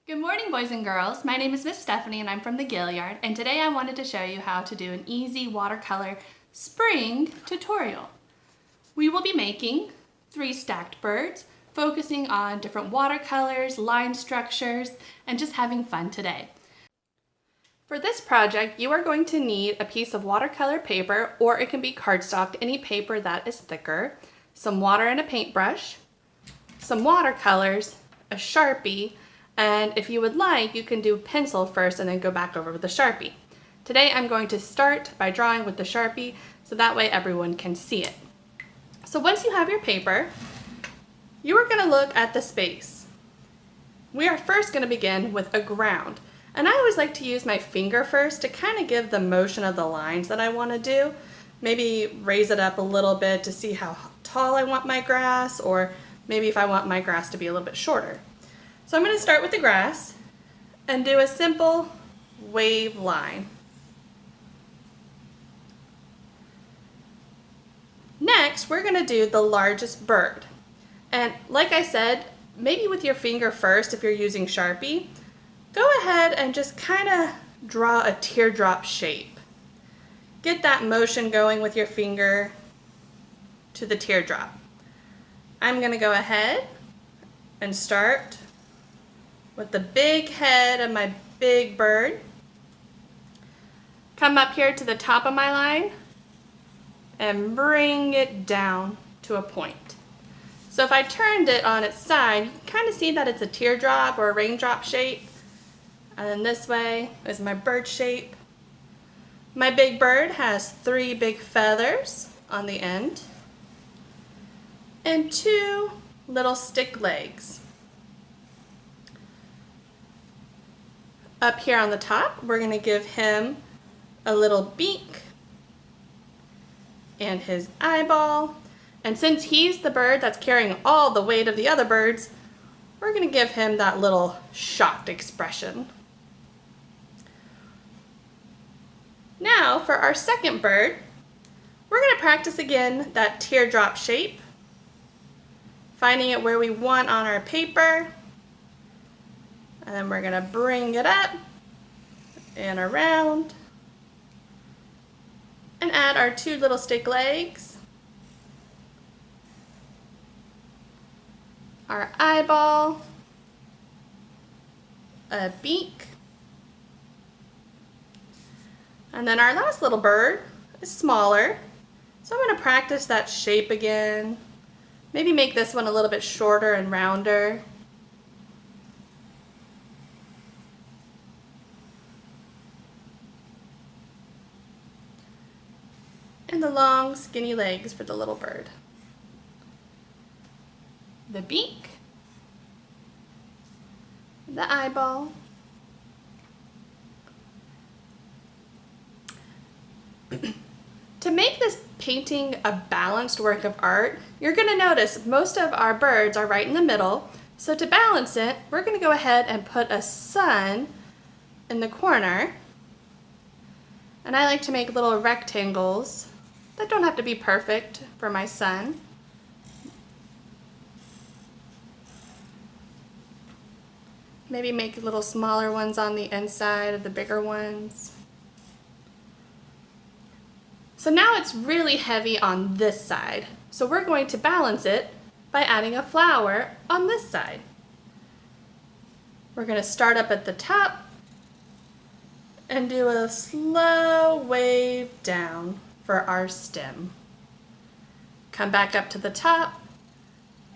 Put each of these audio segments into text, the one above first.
Good morning, boys and girls. My name is Miss Stephanie and I'm from the Gilliard, and today I wanted to show you how to do an easy watercolor spring tutorial. We will be making 3 stacked birds, focusing on different watercolors, line structures, and just having fun today. For this project, you are going to need a piece of watercolor paper, or it can be cardstock, any paper that is thicker, some water and a paintbrush, some watercolors, a Sharpie, and if you would like, you can do pencil first and then go back over with the Sharpie. Today I'm going to start by drawing with the Sharpie so that way everyone can see it. So once you have your paper, you are going to look at the space. We are first going to begin with a ground. And I always like to use my finger first to kind of give the motion of the lines that I want to do. Maybe raise it up a little bit to see how tall I want my grass, or maybe if I want my grass to be a little bit shorter. So I'm going to start with the grass and do a simple wave line. Next, we're going to do the largest bird. And like I said, maybe with your finger first if you're using Sharpie, go ahead and just kind of draw a teardrop shape. Get that motion going with your finger to the teardrop. I'm going to go ahead and start with the big head of my big bird. Come up here to the top of my line and bring it down to a point. So if I turned it on its side, you can kind of see that it's a teardrop or a raindrop shape. And then this way is my bird shape. My big bird has 3 big feathers on the end and 2 little stick legs. Up here on the top, we're going to give him a little beak and his eyeball. And since he's the bird that's carrying all the weight of the other birds, we're going to give him that little shocked expression. Now for our second bird, we're going to practice again that teardrop shape, finding it where we want on our paper. And then we're going to bring it up and around and add our 2 little stick legs, our eyeball, a beak, and then our last little bird is smaller. So I'm going to practice that shape again. Maybe make this one a little bit shorter and rounder. And the long skinny legs for the little bird. The beak, the eyeball, to make this painting a balanced work of art, you're going to notice most of our birds are right in the middle. So to balance it, we're going to go ahead and put a sun in the corner. And I like to make little rectangles that don't have to be perfect for my sun. Maybe make little smaller ones on the inside of the bigger ones. So now it's really heavy on this side. So we're going to balance it by adding a flower on this side. We're going to start up at the top and do a slow wave down for our stem. Come back up to the top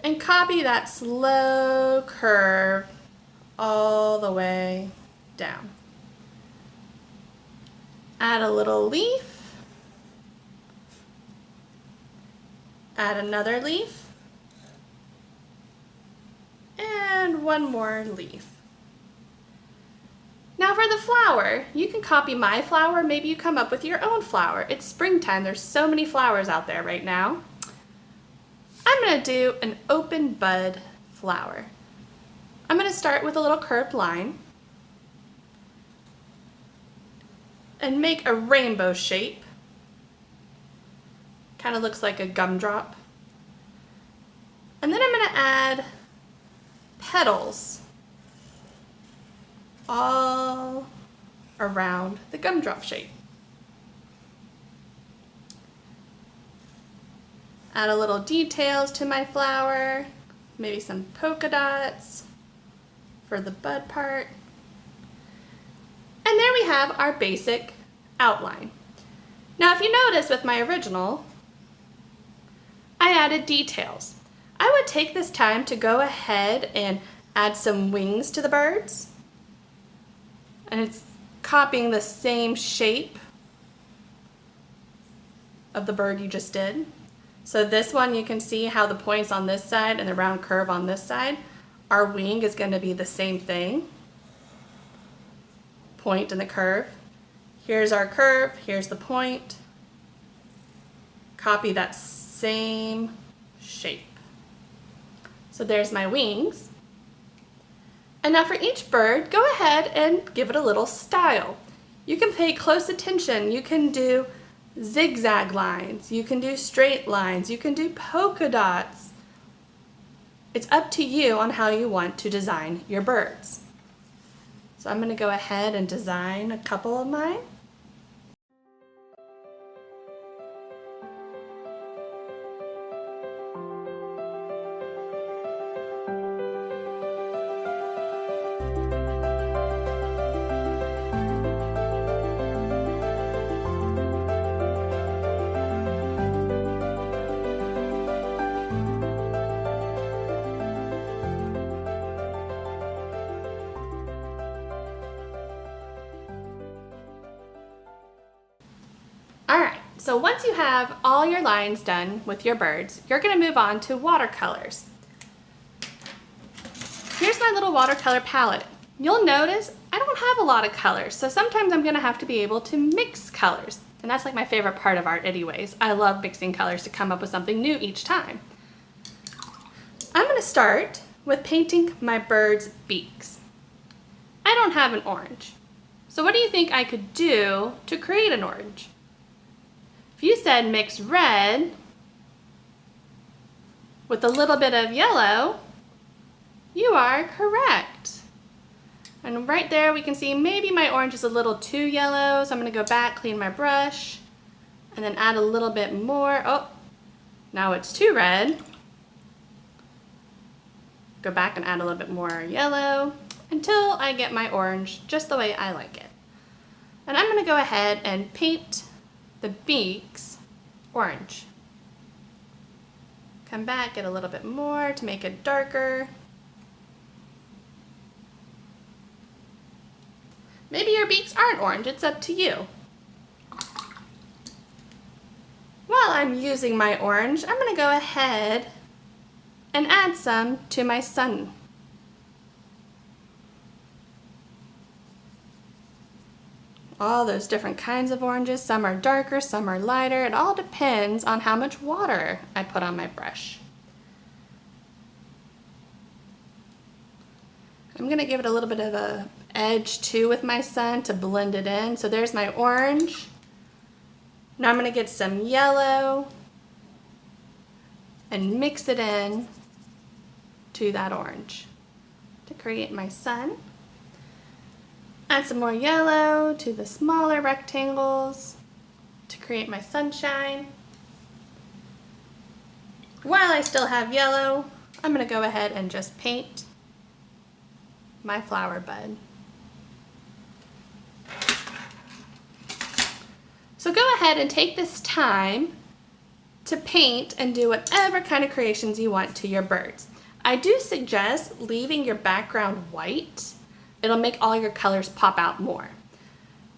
and copy that slow curve all the way down. Add a little leaf, add another leaf, and one more leaf. Now for the flower, you can copy my flower, maybe you come up with your own flower. It's springtime, there's so many flowers out there right now. I'm going to do an open bud flower. I'm going to start with a little curved line and make a rainbow shape. Kind of looks like a gumdrop. And then I'm going to add petals all around the gumdrop shape. Add a little details to my flower, maybe some polka dots for the bud part. And there we have our basic outline. Now if you notice with my original, I added details. I would take this time to go ahead and add some wings to the birds. And it's copying the same shape of the bird you just did. So this one, you can see how the points on this side and the round curve on this side, our wing is going to be the same thing. Point and the curve. Here's our curve, here's the point. Copy that same shape. So there's my wings. And now for each bird, go ahead and give it a little style. You can pay close attention. You can do zigzag lines, you can do straight lines, you can do polka dots. It's up to you on how you want to design your birds. So I'm going to go ahead and design a couple of mine. Alright, so once you have all your lines done with your birds, you're going to move on to watercolors. Here's my little watercolor palette. You'll notice I don't have a lot of colors, so sometimes I'm going to have to be able to mix colors. And that's like my favorite part of art anyways. I love mixing colors to come up with something new each time. I'm going to start with painting my bird's beaks. I don't have an orange. So what do you think I could do to create an orange? If you said mix red with a little bit of yellow, you are correct. And right there we can see maybe my orange is a little too yellow, so I'm going to go back, clean my brush, and then add a little bit more. Oh, now it's too red. Go back and add a little bit more yellow until I get my orange just the way I like it. And I'm going to go ahead and paint the beaks orange. Come back, get a little bit more to make it darker. Maybe your beaks aren't orange, it's up to you. While I'm using my orange, I'm going to go ahead and add some to my sun. All those different kinds of oranges. Some are darker, some are lighter. It all depends on how much water I put on my brush. I'm going to give it a little bit of an edge too with my sun to blend it in. So there's my orange. Now I'm going to get some yellow and mix it in to that orange to create my sun. Add some more yellow to the smaller rectangles to create my sunshine. While I still have yellow, I'm going to go ahead and just paint my flower bud. So go ahead and take this time to paint and do whatever kind of creations you want to your birds. I do suggest leaving your background white. It'll make all your colors pop out more.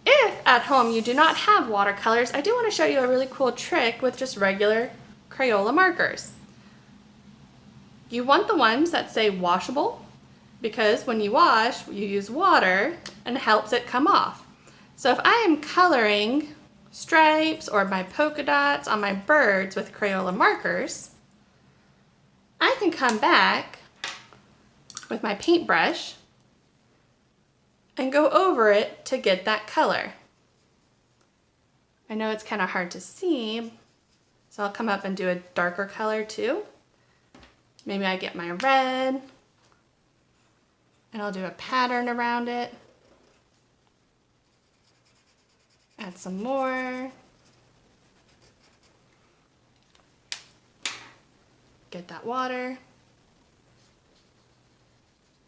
If at home you do not have watercolors, I do want to show you a really cool trick with just regular Crayola markers. You want the ones that say washable, because when you wash, you use water and it helps it come off. So if I am coloring stripes or my polka dots on my birds with Crayola markers, I can come back with my paintbrush and go over it to get that color. I know it's kind of hard to see, so I'll come up and do a darker color too. Maybe I get my red and I'll do a pattern around it. Add some more. Get that water.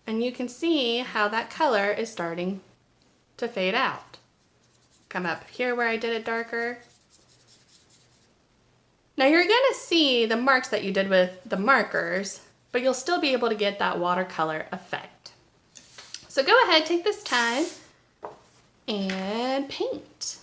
And you can see how that color is starting to fade out. Come up here where I did it darker. Now you're gonna see the marks that you did with the markers, but you'll still be able to get that watercolor effect. So go ahead, take this time and paint.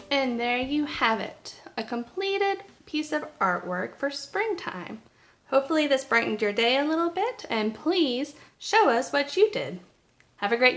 And there you have it, a completed piece of artwork for springtime. Hopefully this brightened your day a little bit, and please show us what you did. Have a great day.